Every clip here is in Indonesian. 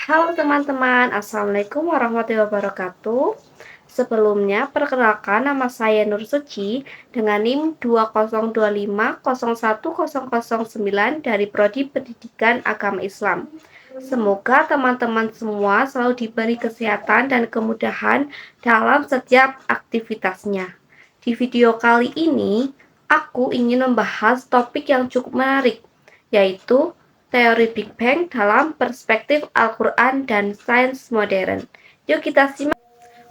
Halo teman-teman, Assalamualaikum warahmatullahi wabarakatuh. Sebelumnya, perkenalkan nama saya Nur Suci dengan NIM 2025010009 dari Prodi Pendidikan Agama Islam. Semoga teman-teman semua selalu diberi kesehatan dan kemudahan dalam setiap aktivitasnya. Di video kali ini, aku ingin membahas topik yang cukup menarik, yaitu teori Big Bang dalam perspektif Al-Quran dan sains modern. Yuk kita simak.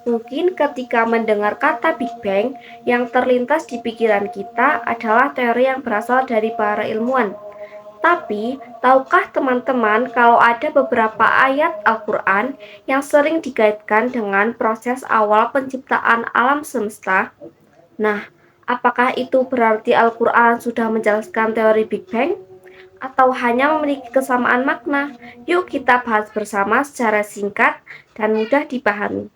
Mungkin ketika mendengar kata Big Bang, yang terlintas di pikiran kita adalah teori yang berasal dari para ilmuwan. Tapi, tahukah teman-teman kalau ada beberapa ayat Al-Quran yang sering dikaitkan dengan proses awal penciptaan alam semesta? Nah, apakah itu berarti Al-Quran sudah menjelaskan teori Big Bang? Atau hanya memiliki kesamaan makna? Yuk kita bahas bersama secara singkat dan mudah dipahami.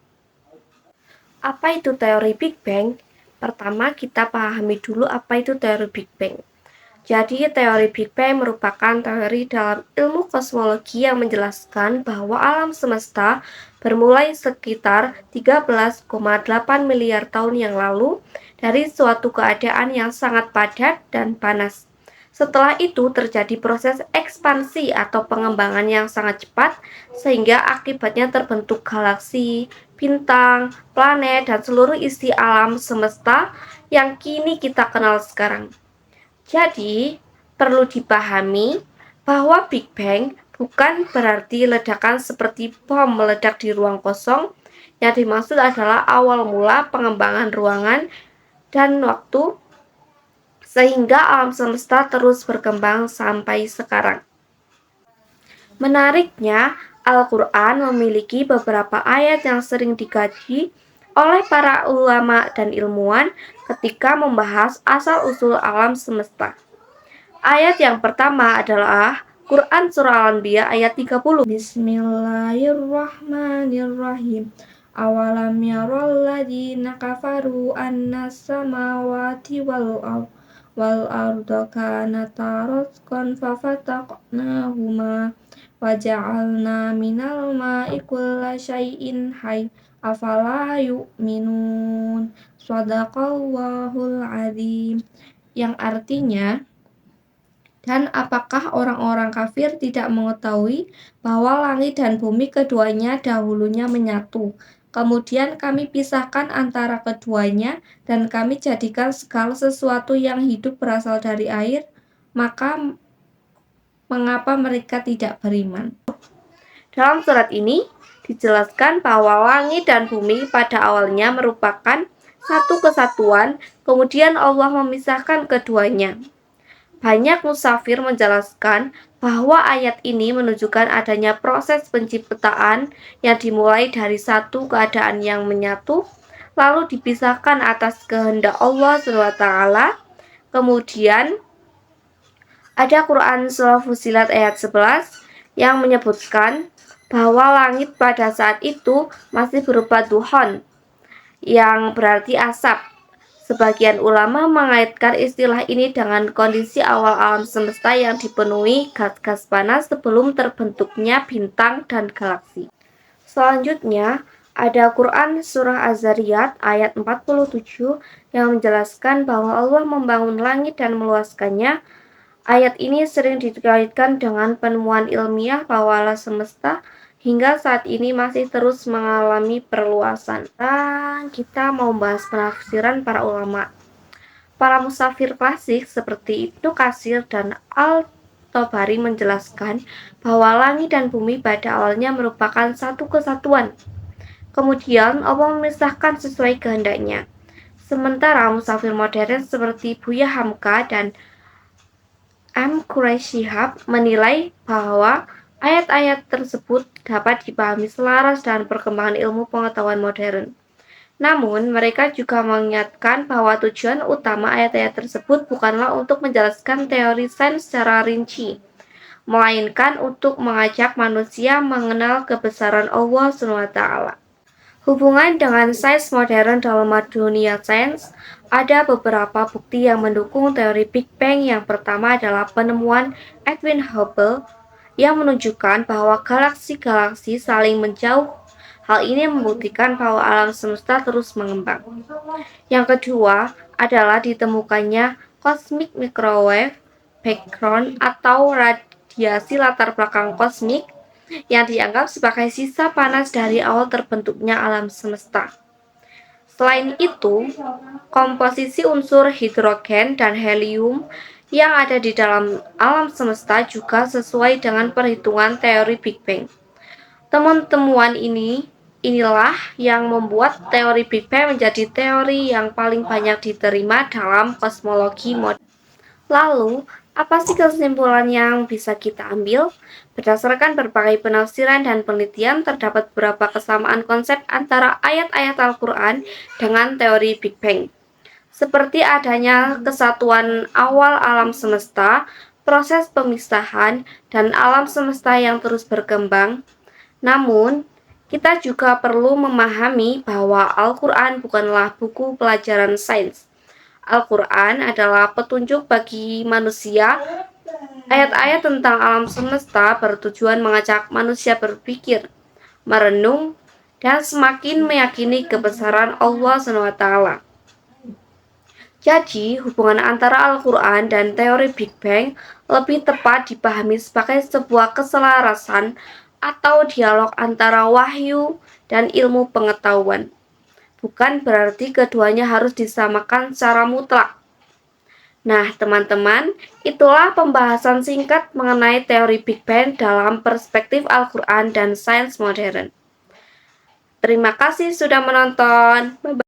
Apa itu teori Big Bang? Pertama, kita pahami dulu apa itu teori Big Bang. Jadi, teori Big Bang merupakan teori dalam ilmu kosmologi yang menjelaskan bahwa alam semesta bermulai sekitar 13,8 miliar tahun yang lalu dari suatu keadaan yang sangat padat dan panas. Setelah itu terjadi proses ekspansi atau pengembangan yang sangat cepat sehingga akibatnya terbentuk galaksi, bintang, planet, dan seluruh isi alam semesta yang kini kita kenal sekarang. Jadi, perlu dipahami bahwa Big Bang bukan berarti ledakan seperti bom meledak di ruang kosong. Yang dimaksud adalah awal mula pengembangan ruangan dan waktu sehingga alam semesta terus berkembang sampai sekarang. Menariknya, Al-Quran memiliki beberapa ayat yang sering dikaji oleh para ulama dan ilmuwan ketika membahas asal-usul alam semesta. Ayat yang pertama adalah Quran Surah Al-Anbiya ayat 30. Bismillahirrahmanirrahim. Awalam yarol ladina kafaru annas samawati wal arda kanata ratqan fafataqnahuma waja'alna minal ma'i kulla syai'in hayy afala yu'minun. Shadaqallahul azim. Yang artinya, dan apakah orang-orang kafir tidak mengetahui bahwa langit dan bumi keduanya dahulunya menyatu? Kemudian kami pisahkan antara keduanya dan kami jadikan segala sesuatu yang hidup berasal dari air. Maka mengapa mereka tidak beriman? Dalam surat ini dijelaskan bahwa langit dan bumi pada awalnya merupakan satu kesatuan, kemudian Allah memisahkan keduanya. Banyak musafir menjelaskan bahwa ayat ini menunjukkan adanya proses penciptaan yang dimulai dari satu keadaan yang menyatu, lalu dipisahkan atas kehendak Allah SWT. Kemudian ada Quran Surah Fussilat ayat 11 yang menyebutkan bahwa langit pada saat itu masih berupa duhon, yang berarti asap. Sebagian ulama mengaitkan istilah ini dengan kondisi awal alam semesta yang dipenuhi gas-gas panas sebelum terbentuknya bintang dan galaksi. Selanjutnya, ada Quran Surah Az-Zariyat ayat 47 yang menjelaskan bahwa Allah membangun langit dan meluaskannya. Ayat ini sering dikaitkan dengan penemuan ilmiah bahwa alam semesta hingga saat ini masih terus mengalami perluasan. Dan kita mau bahas penafsiran para ulama. Para musafir klasik seperti Ibnu Katsir dan Al-Tabari menjelaskan bahwa langit dan bumi pada awalnya merupakan satu kesatuan. Kemudian Allah memisahkan sesuai kehendaknya. Sementara musafir modern seperti Buya Hamka dan M. Quraisy Shihab menilai bahwa ayat-ayat tersebut dapat dipahami selaras dengan perkembangan ilmu pengetahuan modern. Namun, mereka juga mengingatkan bahwa tujuan utama ayat-ayat tersebut bukanlah untuk menjelaskan teori sains secara rinci, melainkan untuk mengajak manusia mengenal kebesaran Allah SWT. Hubungan dengan sains modern dalam dunia sains, ada beberapa bukti yang mendukung teori Big Bang. Yang pertama adalah penemuan Edwin Hubble yang menunjukkan bahwa galaksi-galaksi saling menjauh. Hal ini membuktikan bahwa alam semesta terus mengembang. Yang kedua adalah ditemukannya cosmic microwave background atau radiasi latar belakang kosmik yang dianggap sebagai sisa panas dari awal terbentuknya alam semesta. Selain itu, komposisi unsur hidrogen dan helium yang ada di dalam alam semesta juga sesuai dengan perhitungan teori Big Bang. Temuan-temuan inilah yang membuat teori Big Bang menjadi teori yang paling banyak diterima dalam kosmologi modern. Lalu, apa sih kesimpulan yang bisa kita ambil? Berdasarkan berbagai penafsiran dan penelitian, terdapat beberapa kesamaan konsep antara ayat-ayat Al-Quran dengan teori Big Bang. Seperti adanya kesatuan awal alam semesta, proses pemisahan, dan alam semesta yang terus berkembang. Namun, kita juga perlu memahami bahwa Al-Quran bukanlah buku pelajaran sains. Al-Quran adalah petunjuk bagi manusia. Ayat-ayat tentang alam semesta bertujuan mengajak manusia berpikir, merenung, dan semakin meyakini kebesaran Allah SWT. Jadi, hubungan antara Al-Quran dan teori Big Bang lebih tepat dipahami sebagai sebuah keselarasan atau dialog antara wahyu dan ilmu pengetahuan. Bukan berarti keduanya harus disamakan secara mutlak. Nah, teman-teman, itulah pembahasan singkat mengenai teori Big Bang dalam perspektif Al-Quran dan sains modern. Terima kasih sudah menonton. Bye-bye.